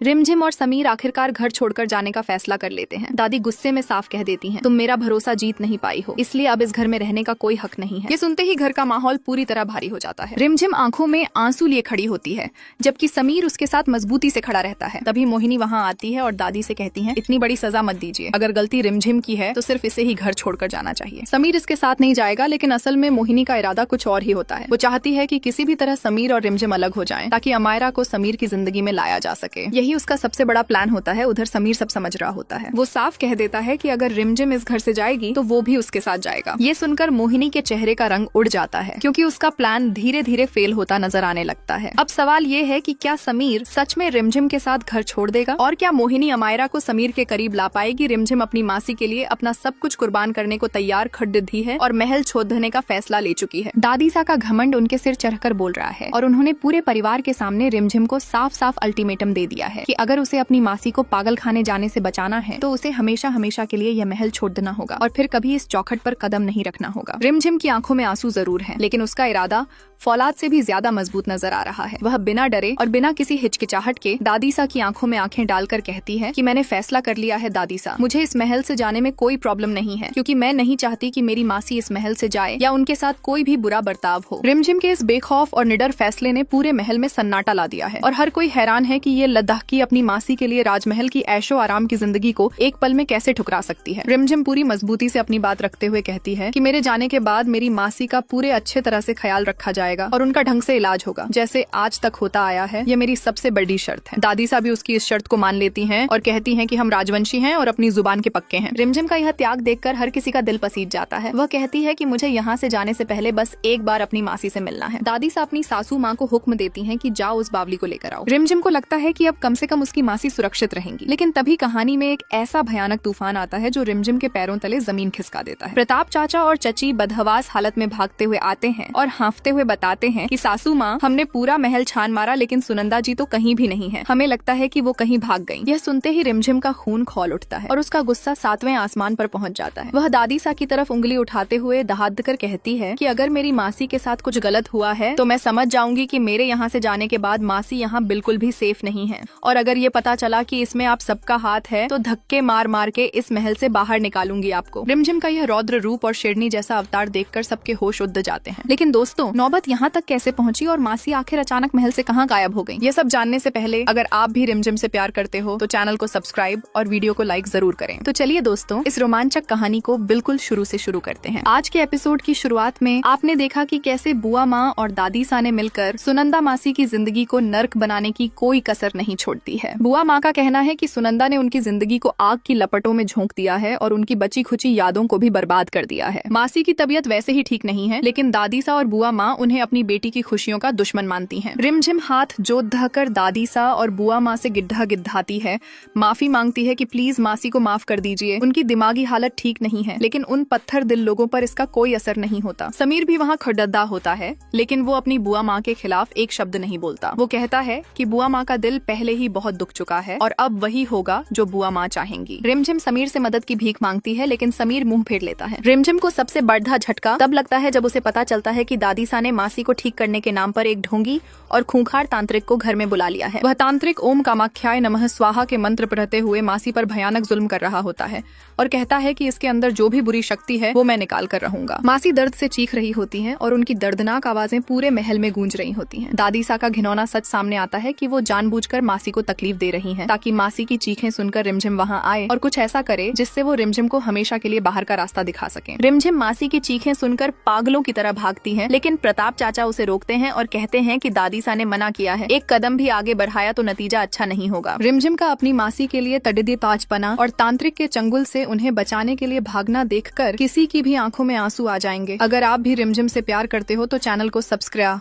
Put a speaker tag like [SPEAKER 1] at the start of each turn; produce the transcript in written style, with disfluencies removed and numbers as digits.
[SPEAKER 1] रिमझिम और समीर आखिरकार घर छोड़कर जाने का फैसला कर लेते हैं। दादी गुस्से में साफ कह देती हैं, तुम मेरा भरोसा जीत नहीं पाई हो, इसलिए अब इस घर में रहने का कोई हक नहीं है। ये सुनते ही घर का माहौल पूरी तरह भारी हो जाता है। रिमझिम आंखों में आंसू लिए खड़ी होती है, जबकि समीर उसके साथ मजबूती से खड़ा रहता है। तभी मोहिनी वहाँ आती है और दादी से कहती है, इतनी बड़ी सजा मत दीजिए, अगर गलती रिमझिम की है तो सिर्फ इसे ही घर छोड़कर जाना चाहिए। समीर इसके साथ नहीं जाएगा, लेकिन असल में मोहिनी का इरादा कुछ और ही होता है। वो चाहती है कि किसी भी तरह समीर और रिमझिम अलग हो जाएं, ताकि अमायरा को समीर की जिंदगी में लाया जा सके। यही उसका सबसे बड़ा प्लान होता है। उधर समीर सब समझ रहा होता है। वो साफ कह देता है कि अगर रिमझिम इस घर से जाएगी तो वो भी उसके साथ जाएगा। ये सुनकर मोहिनी के चेहरे का रंग उड़ जाता है, क्योंकि उसका प्लान धीरे धीरे फेल होता नजर आने लगता है। अब सवाल ये है कि क्या समीर सच में रिमझिम के साथ घर छोड़ देगा, और क्या मोहिनी अमायरा को समीर के करीब ला पाएगी। रिमझिम अपनी मासी के लिए अपना सब कुछ कुर्बान करने को तैयार खड़ी है और महल छोड़ने का फैसला ले चुकी है। दादीसा का घमंड उनके सिर चढ़कर बोल रहा है और उन्होंने पूरे परिवार के सामने रिमझिम को साफ साफ अल्टीमेटम दे दिया है कि अगर उसे अपनी मासी को पागल खाने जाने से बचाना है तो उसे हमेशा हमेशा के लिए यह महल छोड़ देना होगा और फिर कभी इस चौखट पर कदम नहीं रखना होगा। रिमझिम की आंखों में आंसू जरूर हैं, लेकिन उसका इरादा फौलाद से भी ज्यादा मजबूत नजर आ रहा है। वह बिना डरे और बिना किसी हिचकिचाहट के दादीसा की आंखों में आंखें डालकर कहती है कि मैंने फैसला कर लिया है दादीसा, मुझे इस महल से जाने में कोई प्रॉब्लम नहीं है, क्योंकि मैं नहीं चाहती कि मेरी मासी इस महल से जाए या उनके साथ कोई भी बुरा बर्ताव हो। रिमझिम के इस बेखौफ और निडर फैसले ने पूरे महल में सन्नाटा ला दिया है और हर कोई हैरान है कि ये लद्दाख की अपनी मासी के लिए राजमहल की ऐशो आराम की जिंदगी को एक पल में कैसे ठुकरा सकती है। रिमझिम पूरी मजबूती से अपनी बात रखते हुए कहती है कि मेरे जाने के बाद मेरी मासी का पूरे अच्छे तरह से ख्याल रखा जाएगा और उनका ढंग से इलाज होगा, जैसे आज तक होता आया है। ये मेरी सबसे बड़ी शर्त है। दादीसा भी उसकी इस शर्त को मान लेती हैं और कहती हैं कि हम राजवंशी हैं और अपनी जुबान के पक्के हैं। रिमझिम का यह त्याग देखकर हर किसी का दिल पसीज जाता है। वह कहती है कि मुझे यहाँ से जाने से पहले बस एक बार अपनी मासी से मिलना है। दादीसा अपनी सासू माँ को हुक्म देती हैं कि जाओ उस बावली को लेकर आओ। रिमझिम को लगता है कि अब कम से कम उसकी मासी सुरक्षित रहेंगी, लेकिन तभी कहानी में एक ऐसा भयानक तूफान आता है जो रिमझिम के पैरों तले जमीन खिसका देता है। प्रताप चाचा और चची बदहवास हालत में भागते हुए आते हैं और हाँफते हुए बताते हैं कि सासू माँ, हमने पूरा महल छान मारा, लेकिन सुनंदा जी तो कहीं भी नहीं है। हमें लगता है कि वो कहीं भाग गई। यह सुनते ही रिमझिम का खून खौल उठता है और उसका गुस्सा 7वें आसमान पर पहुंच जाता है। वह दादीसा की तरफ उंगली उठाते हुए दहाड़ कर कहती है कि अगर मेरी मासी के साथ कुछ गलत हुआ है तो मैं समझ जाऊंगी कि मेरे यहाँ से जाने के बाद मासी यहाँ बिल्कुल भी सेफ नहीं है, और अगर ये पता चला कि इसमें आप सबका हाथ है तो धक्के मार मार के इस महल से बाहर निकालूंगी आपको। रिमझिम का यह रौद्र रूप और शेरनी जैसा अवतार देखकर सबके होश उड़ जाते हैं। लेकिन दोस्तों, नौबत यहाँ तक कैसे पहुंची और मासी आखिर अचानक महल से कहाँ गायब हो गई? ये सब जानने से पहले अगर आप भी रिमझिम से प्यार करते हो तो चैनल को सब्सक्राइब और वीडियो को लाइक जरूर करें। तो चलिए दोस्तों, इस रोमांचक कहानी को बिल्कुल शुरू से शुरू करते हैं। आज के एपिसोड की शुरुआत में आपने देखा कि कैसे बुआ माँ और दादीसा ने मिलकर सुनंदा मासी की जिंदगी को नर्क बनाने की कोई कसर नहीं छोड़ती है। बुआ माँ का कहना है कि सुनंदा ने उनकी जिंदगी को आग की लपटों में झोंक दिया है और उनकी बची खुची यादों को भी बर्बाद कर दिया है। मासी की तबीयत वैसे ही ठीक नहीं है, लेकिन दादीसा और बुआ माँ उन्हें अपनी बेटी की खुशियों का दुश्मन मानती हैं। रिमझिम हाथ जोत धकर दादीसा और बुआ माँ से गिड्ढा गिद्धाती है, माफी मांगती है कि प्लीज मासी को माफ कर दीजिए, उनकी दिमागी हालत ठीक नहीं है। लेकिन उन पत्थर दिल लोगों पर इसका कोई असर नहीं होता। समीर भी वहाँ खड़दद्दा होता है, लेकिन वो अपनी बुआ माँ के खिलाफ एक शब्द नहीं बोलता। वो कहता है कि बुआ माँ का दिल पहले ही बहुत दुख चुका है और अब वही होगा जो बुआ माँ चाहेंगी। रिमझिम समीर से मदद की भीख मांगती है, लेकिन समीर मुंह फेर लेता है। रिमझिम को सबसे बड़ा झटका तब लगता है जब उसे पता चलता है कि दादीसा ने मासी को ठीक करने के नाम पर एक ढोंगी और खूंखार तांत्रिक को घर में बुला लिया है। वह तांत्रिक ओम कामाख्याय नमः स्वाहा के मंत्र पढ़ते हुए मासी पर भयानक जुल्म कर रहा होता है और कहता है कि इसके अंदर जो भी बुरी शक्ति है वो मैं निकाल कर रहूंगा। मासी दर्द से चीख रही होती हैं और उनकी दर्दनाक आवाजें पूरे महल में गूंज रही होती हैं। दादीसा का घिनौना सच सामने आता है कि वो जानबूझकर मासी को तकलीफ दे रही हैं, ताकि मासी की चीखें सुनकर रिमझिम वहां आए और कुछ ऐसा करे जिससे वो रिमझिम को हमेशा के लिए बाहर का रास्ता दिखा सके। रिमझिम मासी की चीखें सुनकर पागलों की तरह भागती है, लेकिन प्रताप चाचा उसे रोकते हैं और कहते हैं कि दादीसा ने मना किया है, एक कदम भी आगे बढ़ाया तो नतीजा अच्छा नहीं होगा। रिमझिम का अपनी मासी के लिए तड़िदी ताजपना और तांत्रिक के चंगुल से उन्हें बचाने के लिए भागना देखकर किसी की भी आंखों में आंसू आ जाएंगे। अगर आप भी रिमझिम से प्यार करते हो तो चैनल को सब्सक्राइब